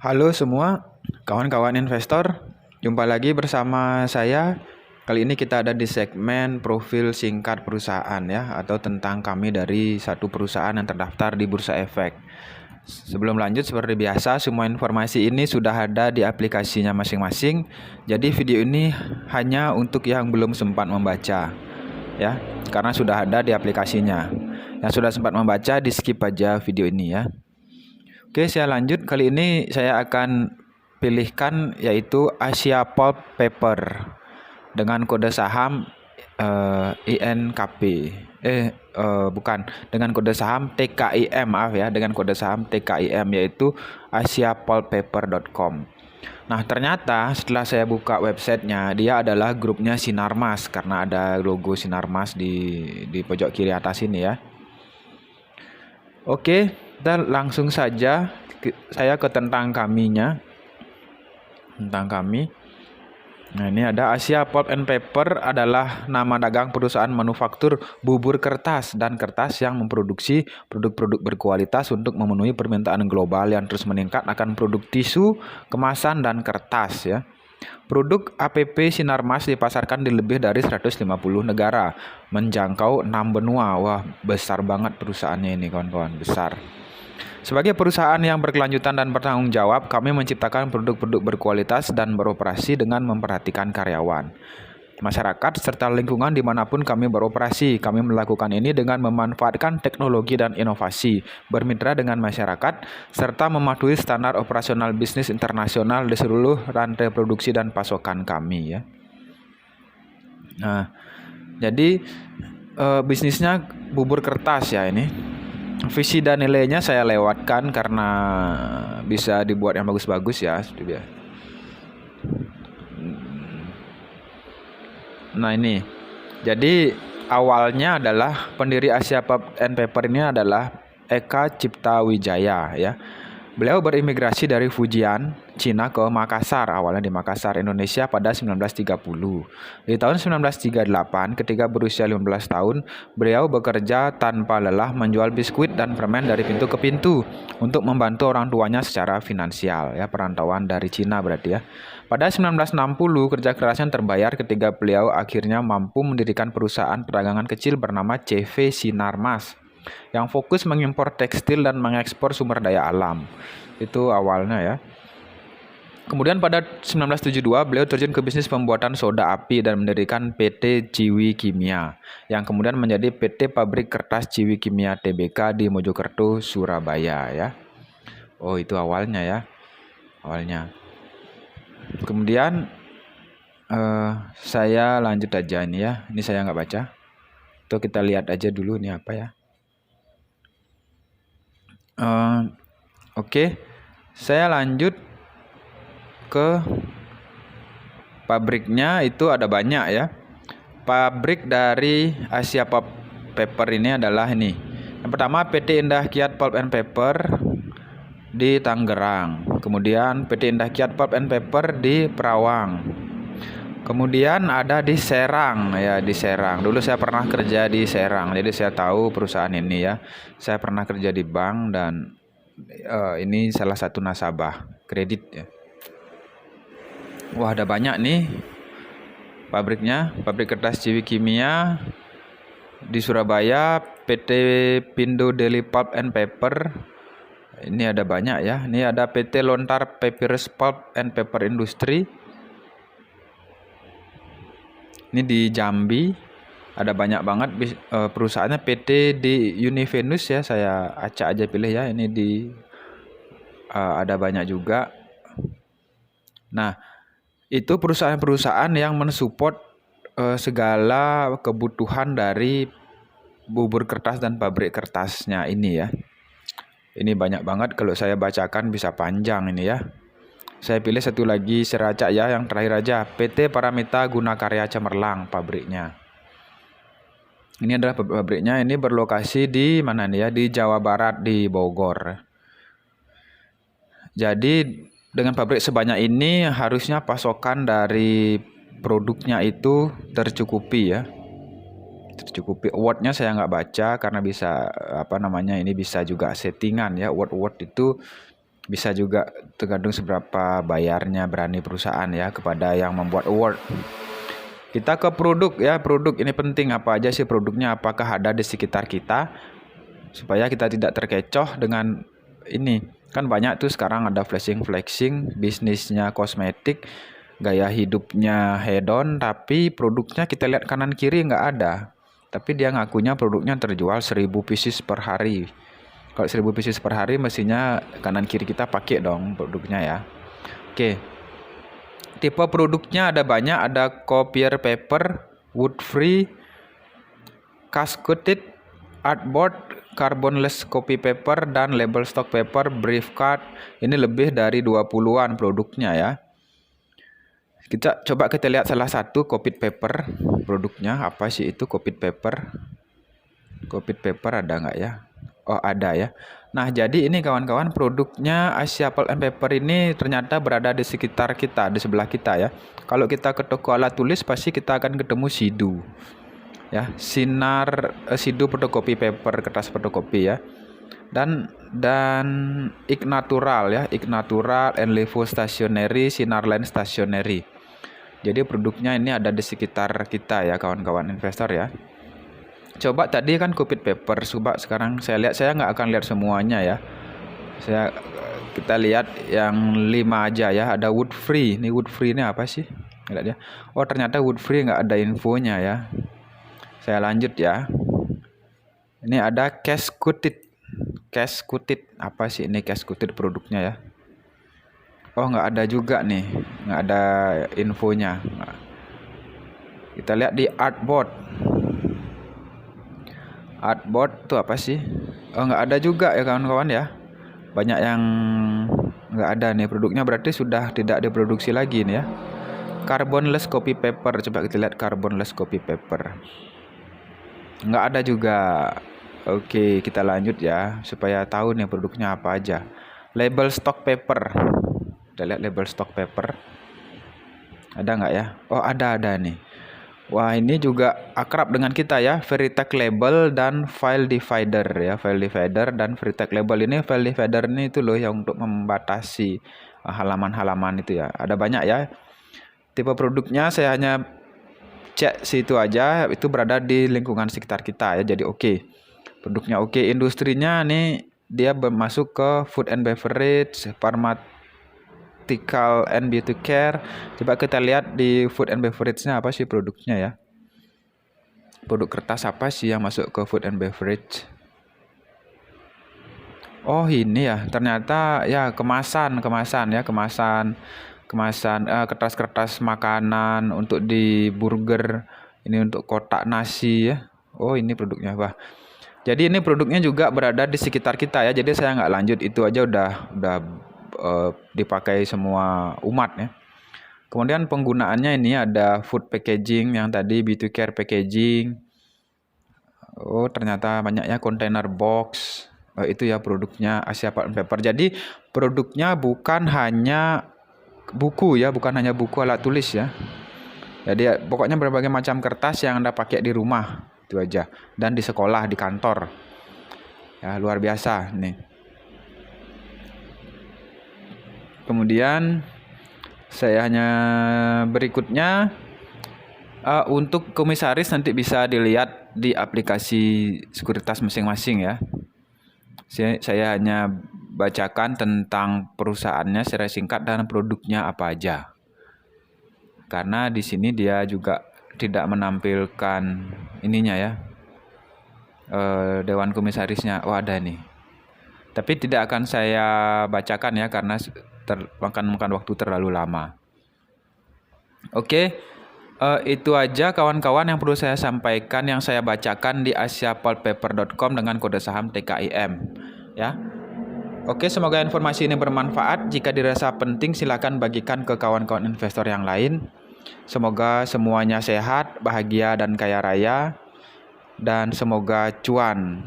Halo semua, kawan-kawan investor. Jumpa lagi bersama saya. Kali ini kita ada di segmen profil singkat perusahaan ya, atau tentang kami dari satu perusahaan yang terdaftar di Bursa Efek. Sebelum lanjut, seperti biasa, semua informasi ini sudah ada di aplikasinya masing-masing. Jadi video ini hanya untuk yang belum sempat membaca ya, karena sudah ada di aplikasinya. Yang sudah sempat membaca, di skip aja video ini ya. Oke, saya lanjut. Kali ini saya akan pilihkan yaitu Asia Pulp Paper dengan kode saham INKP. Bukan, dengan kode saham TKIM, maaf ya, dengan kode saham TKIM yaitu asiapulppaper.com. Nah, ternyata setelah saya buka websitenya, dia adalah grupnya Sinarmas karena ada logo Sinarmas di pojok kiri atas ini ya. Oke, kita langsung saja saya ke tentang kaminya. Tentang kami. Nah, ini ada Asia Pulp and Paper adalah nama dagang perusahaan manufaktur bubur kertas dan kertas yang memproduksi produk-produk berkualitas untuk memenuhi permintaan global yang terus meningkat akan produk tisu, kemasan, dan kertas ya. Produk APP Sinarmas dipasarkan di lebih dari 150 negara, menjangkau 6 benua. Wah, besar banget perusahaannya ini kawan-kawan, besar. Sebagai perusahaan yang berkelanjutan dan bertanggung jawab, kami menciptakan produk-produk berkualitas dan beroperasi dengan memperhatikan karyawan, masyarakat, serta lingkungan dimanapun kami beroperasi. Kami melakukan ini dengan memanfaatkan teknologi dan inovasi, bermitra dengan masyarakat, serta mematuhi standar operasional bisnis internasional di seluruh rantai produksi dan pasokan kami ya. Nah, jadi bisnisnya bubur kertas ya ini. Visi dan nilainya saya lewatkan karena bisa dibuat yang bagus-bagus ya. Nah ini, jadi awalnya adalah pendiri Asia Pulp and Paper ini adalah Eka Cipta Wijaya ya. Beliau berimigrasi dari Fujian, Cina ke Makassar, awalnya di Makassar, Indonesia pada 1930. Di tahun 1938, ketika berusia 15 tahun, beliau bekerja tanpa lelah menjual biskuit dan permen dari pintu ke pintu untuk membantu orang tuanya secara finansial, ya, perantauan dari Cina berarti ya. Pada 1960, kerja kerasnya terbayar ketika beliau akhirnya mampu mendirikan perusahaan perdagangan kecil bernama CV Sinarmas yang fokus mengimpor tekstil dan mengekspor sumber daya alam. Itu awalnya ya. Kemudian pada 1972 beliau terjun ke bisnis pembuatan soda api dan mendirikan PT Ciwi Kimia yang kemudian menjadi PT Pabrik Kertas Ciwi Kimia Tbk di Mojokerto, Surabaya ya. Oh, itu awalnya ya. Awalnya. Kemudian saya lanjut aja ini ya. Ini saya nggak baca. Tuh kita lihat aja dulu ini apa ya. Oke, saya lanjut ke pabriknya. Itu ada banyak ya. Pabrik dari Asia Pulp Paper ini adalah ini. Yang pertama PT Indah Kiat Pulp and Paper di Tangerang. Kemudian PT Indah Kiat Pulp and Paper di Perawang. Kemudian ada di Serang ya, di Serang. Dulu saya pernah kerja di Serang, jadi saya tahu perusahaan ini ya. Saya pernah kerja di bank dan ini salah satu nasabah kredit ya. Wah, ada banyak nih pabriknya. Pabrik Kertas Ciwi Kimia di Surabaya, PT Pindo Daily Pulp and Paper. Ini ada banyak ya. Ini ada PT Lontar Papyrus Pulp and Paper Industry. Ini di Jambi. Ada banyak banget perusahaannya. PT di Univenus ya, saya acak aja pilih ya. Ini di ada banyak juga. Nah, itu perusahaan-perusahaan yang mensupport segala kebutuhan dari bubur kertas dan pabrik kertasnya ini ya. Ini banyak banget, kalau saya bacakan bisa panjang ini ya. Saya pilih satu lagi seracak ya, yang terakhir aja. PT Paramita Gunakarya Cemerlang pabriknya. Ini adalah pabriknya. Ini berlokasi di mana nih ya? Di Jawa Barat, di Bogor. Jadi dengan pabrik sebanyak ini harusnya pasokan dari produknya itu tercukupi ya. Tercukupi. Awardnya saya nggak baca karena bisa ini bisa juga settingan ya. Award itu Bisa juga tergantung seberapa bayarnya berani perusahaan ya kepada yang membuat award. Kita ke produk ya, produk ini penting, apa aja sih produknya, apakah ada di sekitar kita, supaya kita tidak terkecoh dengan ini. Kan banyak tuh sekarang ada flexing, bisnisnya kosmetik, gaya hidupnya hedon, tapi produknya kita lihat kanan kiri nggak ada. Tapi dia ngakunya produknya terjual 1000 pieces per hari. Kalau 1000 pieces per hari mestinya kanan kiri kita pakai dong produknya ya. Oke. Tipe produknya ada banyak, ada copier paper, wood free, cast coated, artboard, carbonless copy paper, dan label stock paper, brief card. Ini lebih dari 20-an produknya ya. Kita lihat salah satu copied paper produknya. Apa sih itu copied paper? Copied paper ada nggak ya? Oh ada ya. Nah jadi ini kawan-kawan, produknya Asia Pulp and Paper ini ternyata berada di sekitar kita, di sebelah kita ya. Kalau kita ke toko alat tulis pasti kita akan ketemu Sidu ya, Sidu fotokopi paper, kertas fotokopi ya. Dan Ignatural ya, Ignatural, Enlevo Stationery, Sinarline Stationery. Jadi produknya ini ada di sekitar kita ya kawan-kawan investor ya. Coba tadi kan copied paper, coba sekarang saya nggak akan lihat semuanya ya. Kita lihat yang 5 aja ya. Ada wood free. Ini wood free ini apa sih? Lihat ya. Oh ternyata wood free nggak ada infonya ya. Saya lanjut ya. Ini ada cast coated. Cast coated apa sih ini cast coated produknya ya? Oh nggak ada juga nih, nggak ada infonya. Kita lihat di artboard. Artboard itu apa sih? Oh nggak ada juga ya kawan-kawan ya. Banyak yang nggak ada nih produknya, berarti sudah tidak diproduksi lagi nih ya. Carbonless copy paper, coba kita lihat carbonless copy paper. Nggak ada juga. Oke, kita lanjut ya supaya tahu nih produknya apa aja. Label stock paper. Kita lihat label stock paper. Ada nggak ya? Oh ada nih. Wah ini juga akrab dengan kita ya, Veritech label dan file divider ya, file divider dan Veritech label. Ini file divider ini itu loh yang untuk membatasi halaman-halaman itu ya. Ada banyak ya. Tipe produknya saya hanya cek situ aja, itu berada di lingkungan sekitar kita ya. Jadi oke. Produknya oke. Industrinya nih dia masuk ke food and beverage, pharmaceutical and beauty care. Coba kita lihat di food and beverage-nya apa sih produknya ya. Produk kertas apa sih yang masuk ke food and beverage? Oh ini ya, ternyata ya kemasan ya, kemasan kertas-kertas makanan untuk di burger, ini untuk kotak nasi ya. Oh ini produknya. Wah. Jadi ini produknya juga berada di sekitar kita ya. Jadi saya nggak lanjut, itu aja udah dipakai semua umat ya. Kemudian penggunaannya ini ada food packaging yang tadi, beauty care packaging. Oh ternyata banyaknya container box. Itu ya produknya Asia Pulp and Paper. Jadi produknya bukan hanya buku ya, bukan hanya buku alat tulis ya. Jadi pokoknya berbagai macam kertas yang Anda pakai di rumah, itu aja. Dan di sekolah, di kantor. Ya luar biasa nih. Kemudian saya hanya berikutnya untuk komisaris nanti bisa dilihat di aplikasi sekuritas masing-masing ya. Saya hanya bacakan tentang perusahaannya secara singkat dan produknya apa aja. Karena di sini dia juga tidak menampilkan ininya ya. Dewan komisarisnya. Oh ada nih. Tapi tidak akan saya bacakan ya karena makan waktu terlalu lama. Oke. Itu aja kawan-kawan yang perlu saya sampaikan, yang saya bacakan di asiapulppaper.com dengan kode saham TKIM ya. Oke, semoga informasi ini bermanfaat. Jika dirasa penting silakan bagikan ke kawan-kawan investor yang lain. Semoga semuanya sehat, bahagia dan kaya raya, dan semoga cuan.